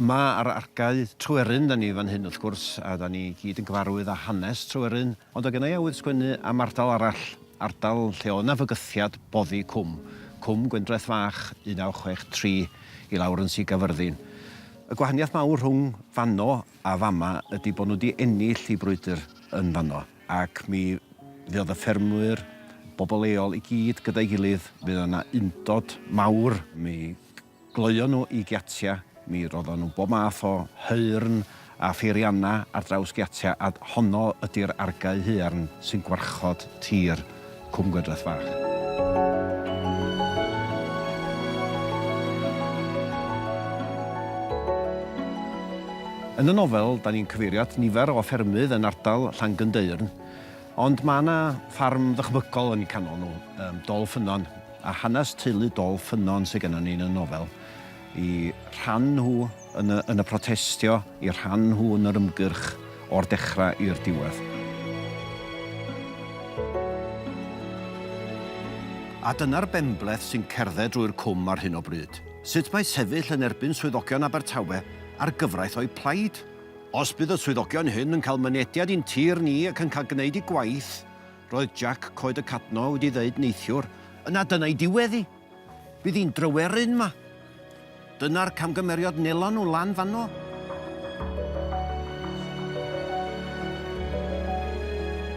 Yma ar argau Tryweryn da ni fan hyn wrth gwrs, a da ni gyd yn gyfarwydd â hanes Tryweryn. Ond o gynna i awydd sgwennu am ardal arall, ardal lle o na fygythiad boddi Cwm. Cwm Gwyndraeth Fach 1963 i lawr yn Sir Gafyrddin. Y gwahaniaeth mawr rhwng fanno a fama ydy bod nhw wedi ennill I brwydr yn fanno. Ac mi fydd y ffermwyr, bobl leol I gyd gyda'i gilydd, fydd yna undod mawr. Mi gloio nhw I giatia, mi roddan nhw bob math o heyrn a pheirianna ar draws giatia, a honno ydy'r argau haearn sy'n gwarchod tir Cwm Gwyndraeth Fach. Yn y nofel, da ni'n cyfeirio at nifer o ffermydd yn ardal Llangyndeuyrn, ond mae yna ffarm ddychmygol yn eu canol nhw, Dol Ffynnon, a hanes teulu Dol Ffynnon sydd gennym ni yn y nofel, I rhan nhw yn y protestio, I rhan nhw yn yr ymgyrch o'r dechrau i'r diwedd. A dyna'r benbleth sy'n cerdded drwy'r cwm ar hyn o bryd. Sut mae sefyll yn erbyn swyddogion Abertawe ar gyfraith o'i plaid? Os bydd y swyddogion hyn yn cael mynediad i'n tir ni ac yn cael gwneud I gwaith, roedd Jack Coed y Cadno wedi dweud neithiwr, yna dyna'i diwedd I. Bydd hi'n dryweryn ma. Dyna'r camgymeriad nelon nhw lan fanno.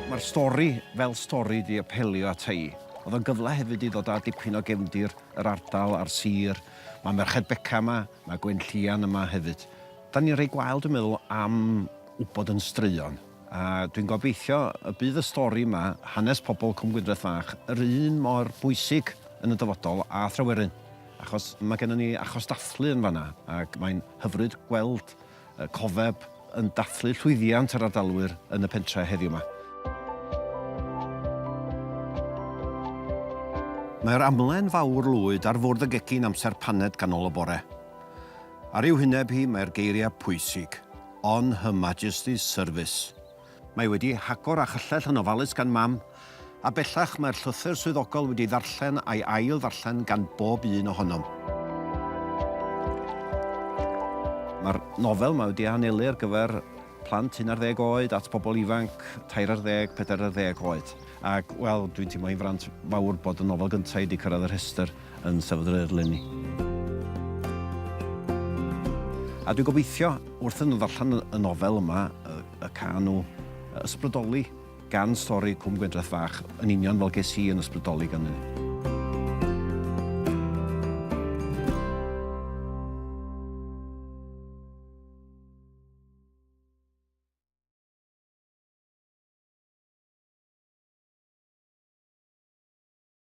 Mae'r stori fel stori di apelio at ei. Oedd o'n gyfle hefyd I ddod â dipyn o gefndir yr ardal a'r sir. Mae Merched Beca yma, mae Gwen Llian yma hefyd. Da ni'n rhoi gwael, dwi'n meddwl, am wybod yn straeon. A dwi'n gobeithio y bydd y stori yma, hanes pobl Cwm Gwyndraeth Fach, yr un mor bwysig yn y dyfodol a Tryweryn. Achos mae gennym ni achos dathlu yn fanna, ac mae'n hyfryd gweld cofeb yn dathlu llwyddiant yr ardalwyr yn y pentre heddiw yma. Mae'r amlen fawr lwyd ar fwrdd y gegin amser paned ganol y bore. Ar i'w hyneb hi mae'r geiriau pwysig, On Her Majesty's Service. Mae wedi hagor a chyllell yn ofalus gan mam, a bellach mae'r llythyr swyddogol wedi ddarllen a'i ail ddarllen gan bob un ohonom. Mae'r nofel mae wedi anelu ar gyfer plant 11 oed at bobl ifanc 13, 14 oed. Ac, wel, dwi'n teimlo i'n frant fawr bod y nofel gyntaf wedi cyrraedd yr rhestr yn Sefydl yr Eleni. A dwi'n gobeithio, wrth yn ddarllen y nofel yma, y cael nhw ysbrydoli gan stori Cwm Gwyndraeth Fach yn union fel ges I yn ysbrydoli gan hynny.